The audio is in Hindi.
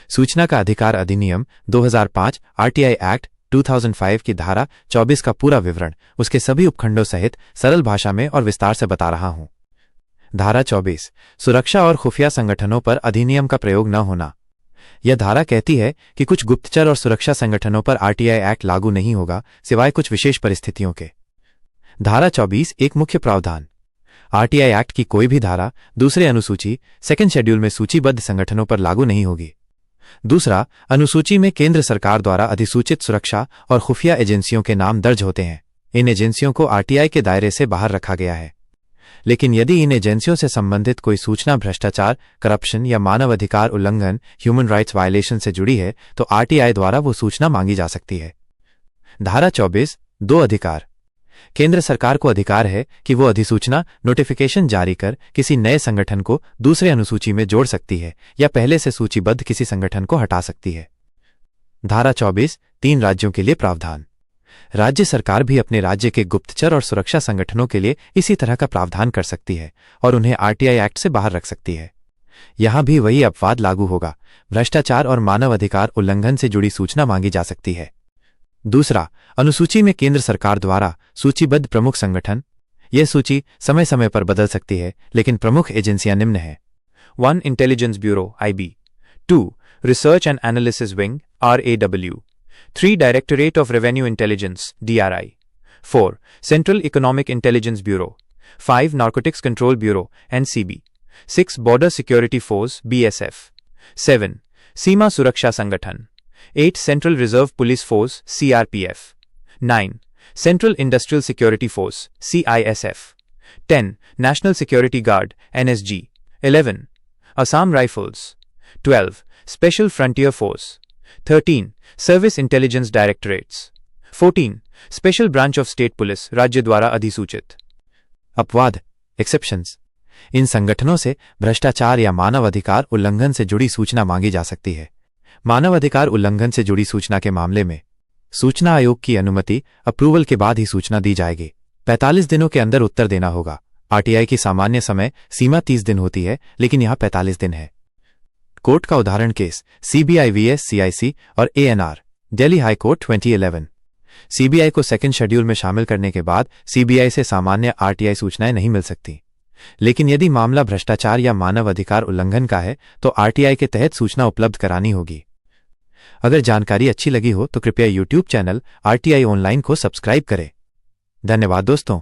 सूचना का अधिकार अधिनियम 2005 आरटीआई एक्ट 2005 की धारा 24 का पूरा विवरण उसके सभी उपखंडों सहित सरल भाषा में और विस्तार से बता रहा हूं। धारा 24 सुरक्षा और खुफिया संगठनों पर अधिनियम का प्रयोग न होना। यह धारा कहती है कि कुछ गुप्तचर और सुरक्षा संगठनों पर आरटीआई एक्ट लागू नहीं होगा सिवाय कुछ विशेष परिस्थितियों के। धारा 24 एक मुख्य प्रावधान। आरटीआई एक्ट की कोई भी धारा दूसरे अनुसूची सेकंड शेड्यूल में सूचीबद्ध संगठनों पर लागू नहीं होगी। दूसरा, अनुसूची में केंद्र सरकार द्वारा अधिसूचित सुरक्षा और खुफिया एजेंसियों के नाम दर्ज होते हैं। इन एजेंसियों को आरटीआई के दायरे से बाहर रखा गया है, लेकिन यदि इन एजेंसियों से संबंधित कोई सूचना भ्रष्टाचार, करप्शन या मानव अधिकार उल्लंघन ह्यूमन राइट्स वायलेशन से जुड़ी है तो आरटीआई द्वारा वो सूचना मांगी जा सकती है। धारा 24 दो अधिकार। केंद्र सरकार को अधिकार है कि वो अधिसूचना नोटिफिकेशन जारी कर किसी नए संगठन को दूसरे अनुसूची में जोड़ सकती है या पहले से सूचीबद्ध किसी संगठन को हटा सकती है। धारा 24 तीन राज्यों के लिए प्रावधान। राज्य सरकार भी अपने राज्य के गुप्तचर और सुरक्षा संगठनों के लिए इसी तरह का प्रावधान कर सकती है और उन्हें आरटीआई एक्ट से बाहर रख सकती है। यहां भी वही अपवाद लागू होगा, भ्रष्टाचार और मानव अधिकार उल्लंघन से जुड़ी सूचना मांगी जा सकती है। दूसरा, अनुसूची में केंद्र सरकार द्वारा सूचीबद्ध प्रमुख संगठन। यह सूची समय समय पर बदल सकती है, लेकिन प्रमुख एजेंसियां निम्न हैं। 1 intelligence bureau IB, 2 research and analysis wing RAW, 3 directorate of revenue intelligence DRI, 4 central economic intelligence bureau, 5 narcotics control bureau NCB, 6 border security force BSF, 7 सीमा सुरक्षा संगठन, 8 central reserve police force CRPF, 9 central industrial security force CISF, 10 national security guard NSG, 11 Assam rifles, 12 special frontier force, 13 service intelligence directorates, 14 special branch of state police राज्य द्वारा अधिसूचित। अपवाद एक्सेप्शंस। इन संगठनों से भ्रष्टाचार या मानव अधिकार उल्लंघन से जुड़ी सूचना मांगी जा सकती है। मानव अधिकार उल्लंघन से जुड़ी सूचना के मामले में सूचना आयोग की अनुमति अप्रूवल के बाद ही सूचना दी जाएगी। 45 दिनों के अंदर उत्तर देना होगा। आरटीआई की सामान्य समय सीमा 30 दिन होती है, लेकिन यहां 45 दिन है। कोर्ट का उदाहरण केस CBI vs CIC और ANR Delhi high court 2011। CBI को सेकंड शेड्यूल में शामिल करने के बाद CBI से सामान्य आरटीआई सूचनाएं नहीं मिल सकती, लेकिन यदि मामला भ्रष्टाचार या मानव अधिकार उल्लंघन का है तो आरटीआई के तहत सूचना उपलब्ध करानी होगी। अगर जानकारी अच्छी लगी हो तो कृपया YouTube चैनल RTI ऑनलाइन को सब्सक्राइब करें। धन्यवाद दोस्तों।